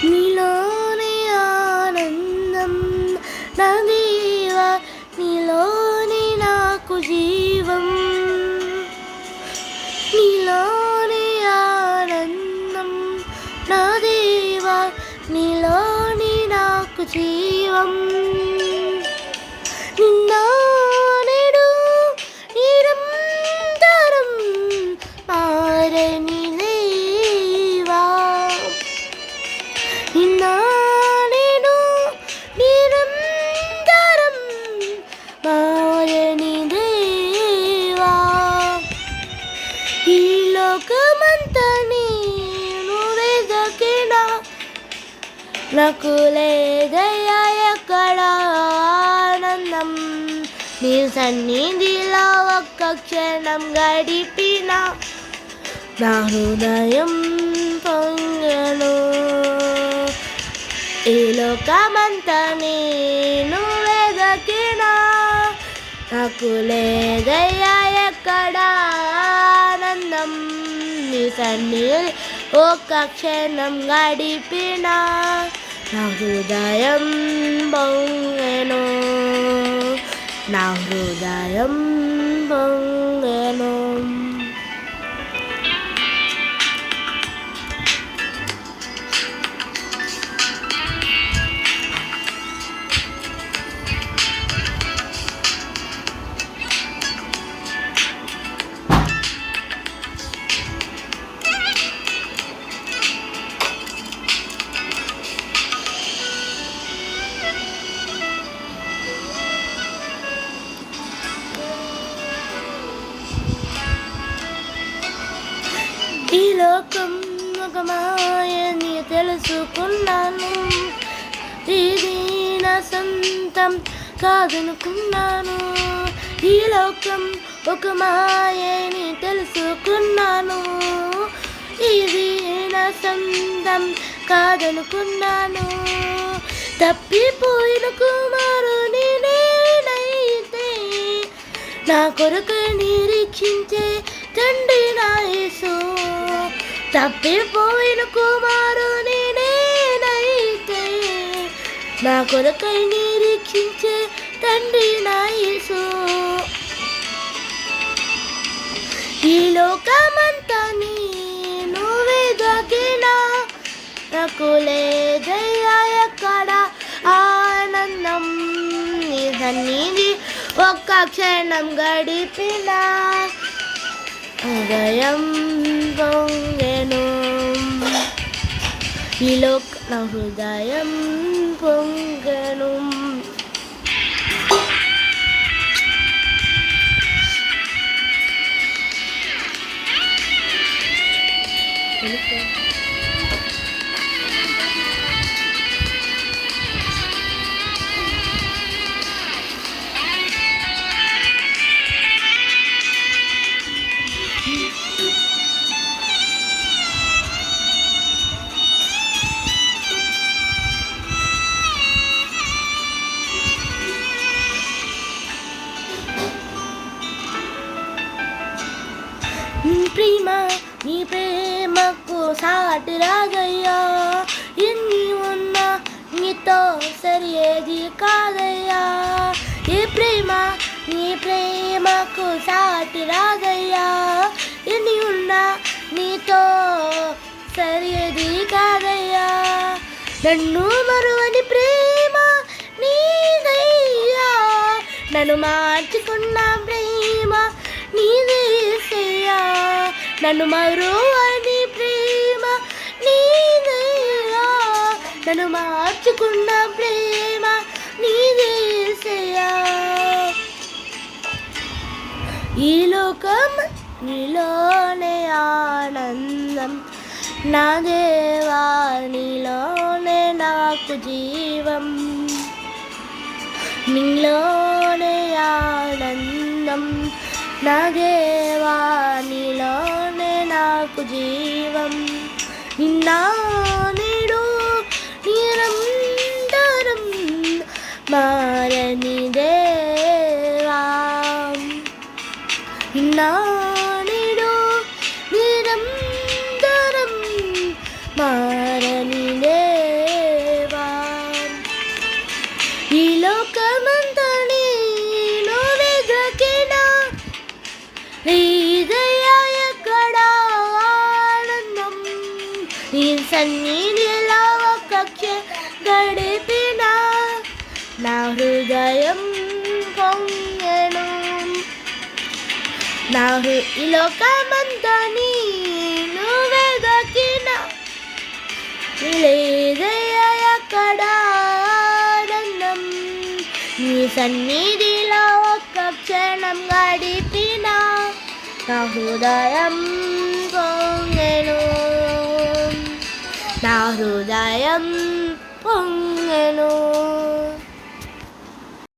నీలోని ఆనందం నా దేవా, నీలోని నాకు జీవం. నీలోని ఆనందం నా దేవా, నీలోని నాకు జీవం. నిన్న నేడు నిరంతరం మారని దేవా, నిన్న నేను నిరంతరం మారని దేవా. ఈ లోకమంతా నేను వెదకినా నాకు లేదయ్యా ఎక్కడ ఆనందం. నీ సన్నిధిలో ఒక్క క్షణం గడిపిన నా హృదయం పొంగెను. ఈ లోకమంతా నేను వెదకినా నాకు లేదయ్యా ఎక్కడ ఆనందం. నీ సన్నిధి ఒక్క క్షణం గడిపిన నా హృదయం పొంగెను. నా హృదయం పొంగెను. ఈ లోకం ఒక మాయని తెలుసుకున్నాను, ఇది నా సొంతం కాదనుకున్నాను. ఈ లోకం ఒక మాయని తెలుసుకున్నాను, ఇది నా సొంతం కాదనుకున్నాను. తప్పిపోయిన కుమారుని నేనైతే నా కొరకు నిరీక్షించే తండ్రి నా యేసు. తప్పిపోయిన కుమారుని నేనైతే నా కొరకై నిరీక్షించే తండ్రి నా యేసు. ఈ లోకమంతా నేను వెదకినా నాకు లేదయ్యా ఎక్కడ ఆనందం. నీ సన్నిధి ఒక్క క్షణం గడిపిన హృదయం పొంగెను. ఈ నా హృదయం పొంగెను. ప్రేమ నీ ప్రేమకు సాటి రాదయ్యా, ఎన్ని ఉన్నా నీతో సరి ఏది కాదయ్యా. ఏ ప్రేమ నీ ప్రేమకు సాటి రాదయ్యా, ఎన్ని ఉన్నా నీతో సరి ఏది కాదయ్యా. నన్ను మరువని ప్రేమ నీదయ్యా, నన్ను మార్చుకున్న ప్రేమ నీదేసయ్యా. నన్ను మరువని ప్రేమ నీదయ్యా, నన్ను మార్చుకున్న ప్రేమ నీదేసయ్యా. ఈ లోకం నీలోనే ఆనందం నా దేవా నీలోనే నాకు జీవం నీలోనే ఆనందం నా దేవా నీలోనే నాకు జీవం నిన్న నేడు నిరంతరం మారని దేవా నిన్న నేడు నిరంతరం మారని దేవా ఈ లోకమంతా నేను వెదకినా హృదయ ఎక్కడ ఆనందం నీ సన్నిధిలో ఒక గడిపిన నా హృదయం పొంగెను ఈ లోకమంతా నేను వెదకిన హృదయ ఎక్కడ ఆనందం నీ సన్నిధిలో ఒక్క క్షణం గడిపిన నా హృదయం పొంగెను నా హృదయం పొంగెను